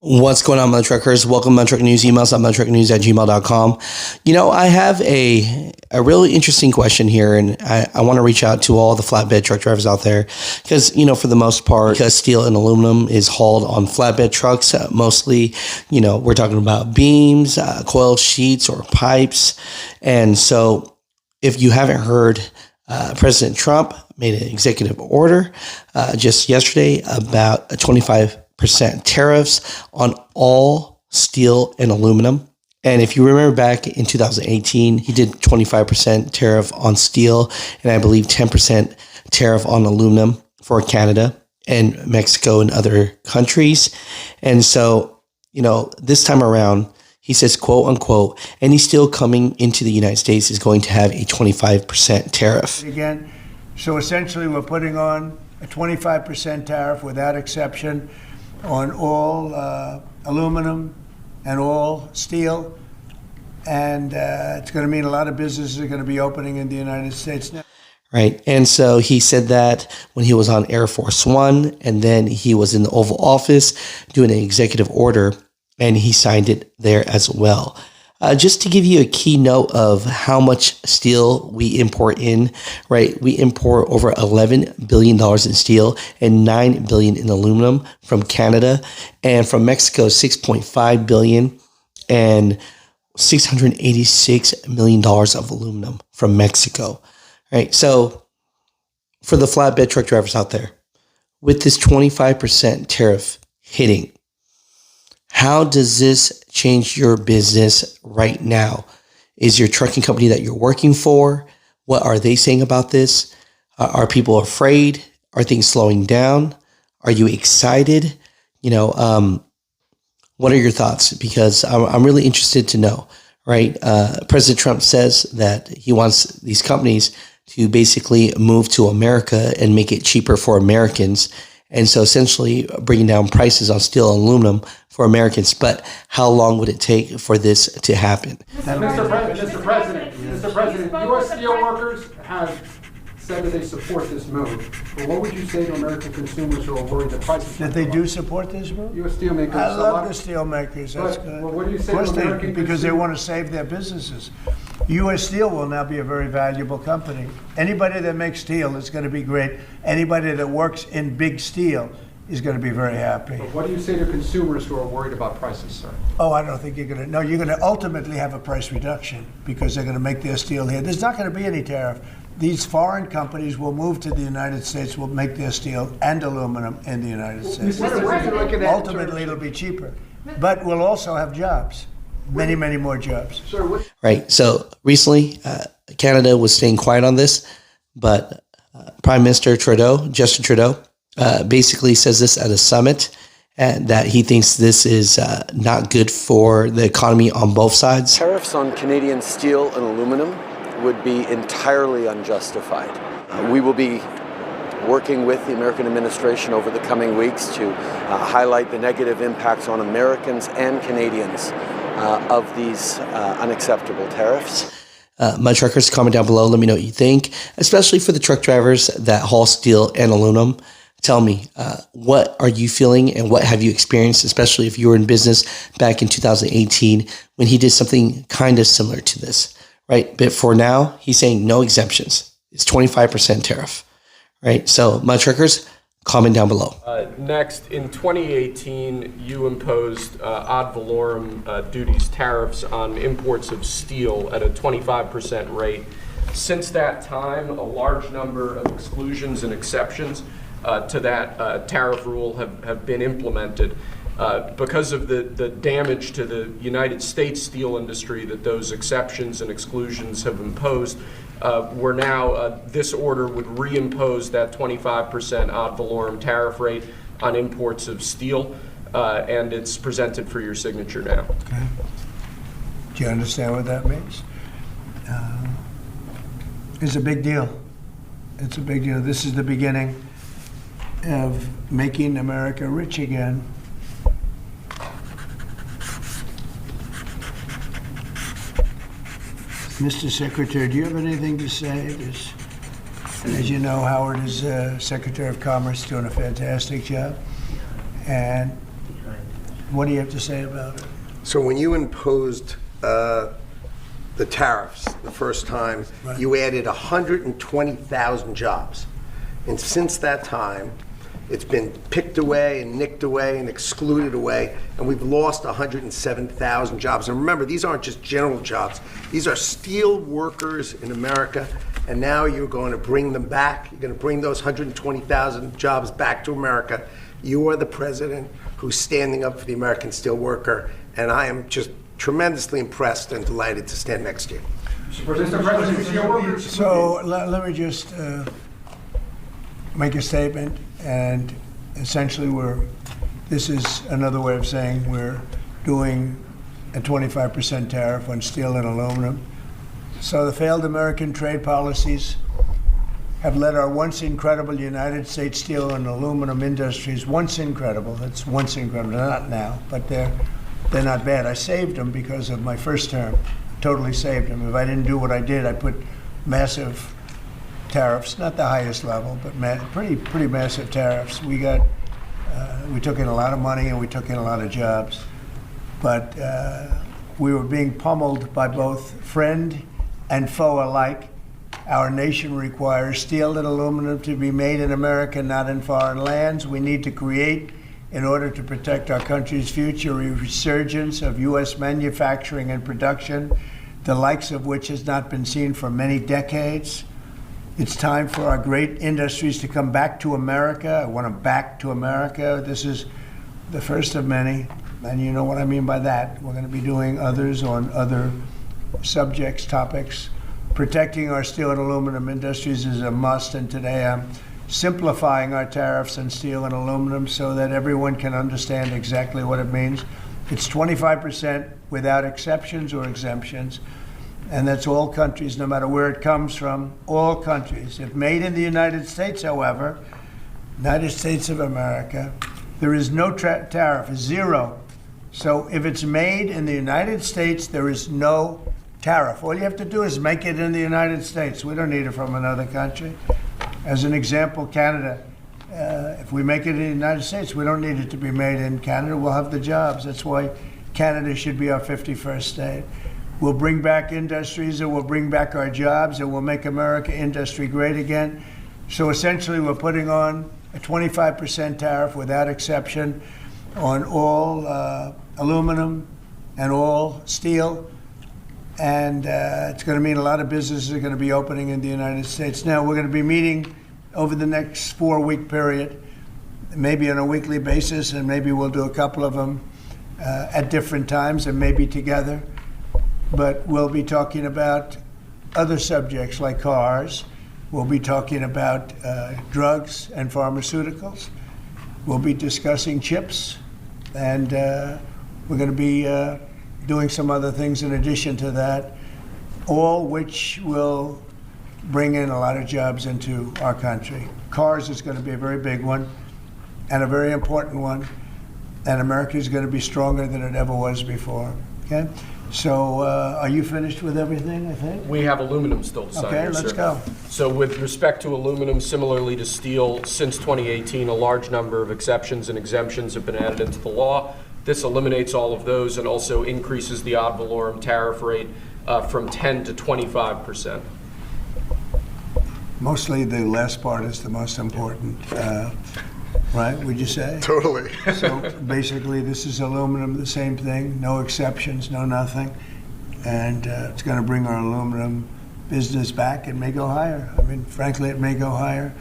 What's going on, Mutha Truckers? Welcome to Mutha Truck News. Emails at muthatruckernews@gmail.com. I have a really interesting question here, and I want to reach out to all the flatbed truck drivers out there because, for the most part, because steel and aluminum is hauled on flatbed trucks, mostly, we're talking about beams, coil sheets, or pipes. And so if you haven't heard, President Trump made an executive order just yesterday about a 25% tariffs on all steel and aluminum. And if you remember back in 2018, he did 25% tariff on steel and I believe 10% tariff on aluminum for Canada and Mexico and other countries. And so, this time around, he says, quote unquote, any steel coming into the United States is going to have a 25% tariff. Again, so essentially we're putting on a 25% tariff without exception on all aluminum and all steel, and it's going to mean a lot of businesses are going to be opening in the United States now. Right. And so he said that when he was on Air Force One, and then he was in the Oval Office doing an executive order, and he signed it there as well. Just to give you a keynote of how much steel we import in, right? We import over $11 billion in steel and $9 billion in aluminum from Canada, and from Mexico, $6.5 billion and $686 million of aluminum from Mexico, right? So for the flatbed truck drivers out there, with this 25% tariff hitting, how does this change your business right now? Is your trucking company that you're working for? What are they saying about this? Are people afraid? Are things slowing down? Are you excited? What are your thoughts? Because I'm really interested to know, right? President Trump says that he wants these companies to basically move to America and make it cheaper for Americans. And so essentially bringing down prices on steel and aluminum for Americans. But how long would it take for this to happen? Mr. President, U.S. steelworkers have said that they support this move. But what would you say to American consumers who are worried that prices That they do support this move? U.S. steelmakers. I love the steel makers. That's good. Well, what do you say of course to American because they want to save their businesses. U.S. Steel will now be a very valuable company. Anybody that makes steel is going to be great. Anybody that works in big steel is going to be very happy. But what do you say to consumers who are worried about prices, sir? Oh, I don't think you're going to. No, you're going to ultimately have a price reduction because they're going to make their steel here. There's not going to be any tariff. These foreign companies will move to the United States, will make their steel and aluminum in the United States. Ultimately, it'll be cheaper. But we'll also have jobs. Many, many more jobs. Right. So recently, Canada was staying quiet on this, but Prime Minister Justin Trudeau, basically says this at a summit, and that he thinks this is not good for the economy on both sides. Tariffs on Canadian steel and aluminum would be entirely unjustified. We will be working with the American administration over the coming weeks to highlight the negative impacts on Americans and Canadians of these unacceptable tariffs. My truckers, comment down below. Let me know what you think, especially for the truck drivers that haul steel and aluminum. Tell me, what are you feeling and what have you experienced, especially if you were in business back in 2018 when he did something kind of similar to this, right? But for now, he's saying no exemptions. It's 25% tariff, right? So my truckers, comment down below. Next, in 2018, you imposed ad valorem duties, tariffs on imports of steel at a 25% rate. Since that time, a large number of exclusions and exceptions to that tariff rule have been implemented. Because of the damage to the United States steel industry that those exceptions and exclusions have imposed, we're now, this order would reimpose that 25% ad valorem tariff rate on imports of steel, and it's presented for your signature now. Okay. Do you understand what that means? It's a big deal. It's a big deal. This is the beginning of making America rich again. Mr. Secretary, do you have anything to say? As you know, Howard is Secretary of Commerce, doing a fantastic job. And What do you have to say about it? So when you imposed the tariffs the first time, Right. you added 120,000 jobs. And since that time, it's been picked away and nicked away and excluded away, and we've lost 107,000 jobs. And remember, these aren't just general jobs. These are steel workers in America, and now you're going to bring them back. You're going to bring those 120,000 jobs back to America. You are the president who's standing up for the American steel worker, and I am just tremendously impressed and delighted to stand next to you. Mr. President, steelworkers. So let me just make a statement, and essentially this is another way of saying we're doing a 25% tariff on steel and aluminum. So the failed American trade policies have led our once incredible United States steel and aluminum industries, once incredible, it's once incredible, not now, but they're not bad. I saved them because of my first term, totally saved them. If I didn't do what I did, I put massive tariffs, not the highest level, but pretty massive tariffs. We took in a lot of money and we took in a lot of jobs, but we were being pummeled by both friend and foe alike. Our nation requires steel and aluminum to be made in America, not in foreign lands. We need to create, in order to protect our country's future, a resurgence of US manufacturing and production, the likes of which has not been seen for many decades. It's time for our great industries to come back to America. I want them back to America. This is the first of many, and you know what I mean by that. We're going to be doing others on other subjects, topics. Protecting our steel and aluminum industries is a must, and today I'm simplifying our tariffs on steel and aluminum so that everyone can understand exactly what it means. It's 25% without exceptions or exemptions, and that's all countries, no matter where it comes from, all countries. If made in the United States, however, United States of America, there is no tariff, zero. So if it's made in the United States, there is no tariff. All you have to do is make it in the United States. We don't need it from another country. As an example, Canada. If we make it in the United States, we don't need it to be made in Canada. We'll have the jobs. That's why Canada should be our 51st state. We'll bring back industries, and we'll bring back our jobs, and we'll make America industry great again. So essentially, we're putting on a 25% tariff without exception on all aluminum and all steel. And it's going to mean a lot of businesses are going to be opening in the United States. Now, we're going to be meeting over the next 4-week period, maybe on a weekly basis, and maybe we'll do a couple of them at different times and maybe together. But we'll be talking about other subjects like cars. We'll be talking about drugs and pharmaceuticals. We'll be discussing chips, and we're going to be doing some other things in addition to that, all which will bring in a lot of jobs into our country. Cars is going to be a very big one and a very important one, and America is going to be stronger than it ever was before. Okay? So are you finished with everything, I think? We have aluminum still to sign. Okay, here, let's sir. go. So with respect to aluminum, similarly to steel, since 2018, a large number of exceptions and exemptions have been added into the law. This eliminates all of those and also increases the ad valorem tariff rate from 10 to 25%. Mostly the last part is the most important, right, would you say? Totally. So basically, this is aluminum, the same thing, no exceptions, no nothing. And it's going to bring our aluminum business back. It may go higher. I mean, frankly, it may go higher.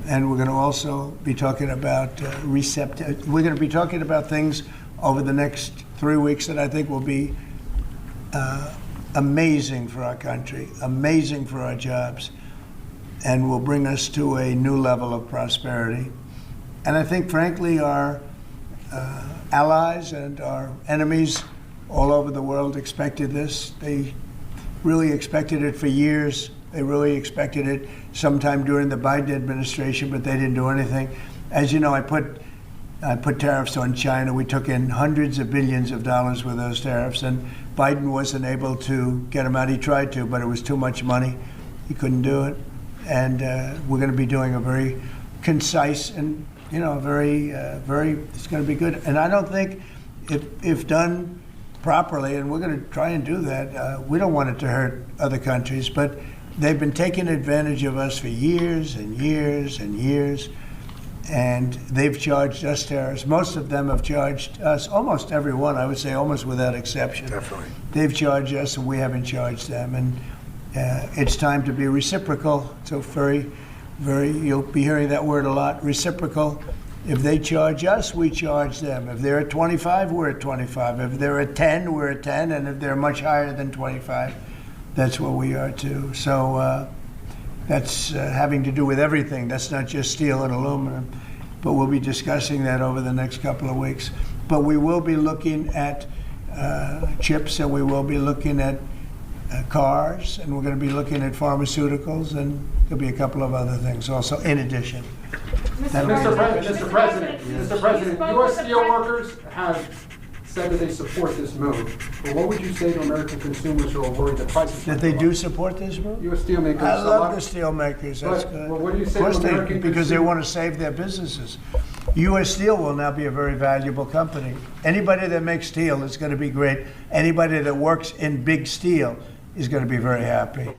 And we're going to also be talking about we're going to be talking about things over the next 3 weeks that I think will be amazing for our country, amazing for our jobs, and will bring us to a new level of prosperity. And I think, frankly, our allies and our enemies all over the world expected this. They really expected it for years. They really expected it sometime during the Biden administration, but they didn't do anything. As you know, I put tariffs on China. We took in hundreds of billions of dollars with those tariffs, and Biden wasn't able to get them out. He tried to, but it was too much money. He couldn't do it. And we're going to be doing a very concise and, very, it's going to be good. And I don't think if done properly, and we're going to try and do that, we don't want it to hurt other countries, but they've been taking advantage of us for years and years and years, and they've charged us tariffs. Most of them have charged us, almost everyone, I would say almost without exception. Definitely. They've charged us and we haven't charged them, and it's time to be reciprocal. So you'll be hearing that word a lot, reciprocal. If they charge us, we charge them. If they're at 25, we're at 25. If they're at 10, we're at 10. And if they're much higher than 25, that's what we are too. So that's having to do with everything. That's not just steel and aluminum. But we'll be discussing that over the next couple of weeks. But we will be looking at chips, and we will be looking at cars, and we're going to be looking at pharmaceuticals, and there'll be a couple of other things also in addition. Mr. President, U.S. steelworkers have said that they support this move. But what would you say to American consumers who are worried that prices That they do support this move? U.S. steelmakers? I love the steelmakers. That's But, good. well, what do you say Of course to American because they consumers? want to save their businesses. U.S. Steel will now be a very valuable company. Anybody that makes steel is going to be great. Anybody that works in big steel is going to be very happy.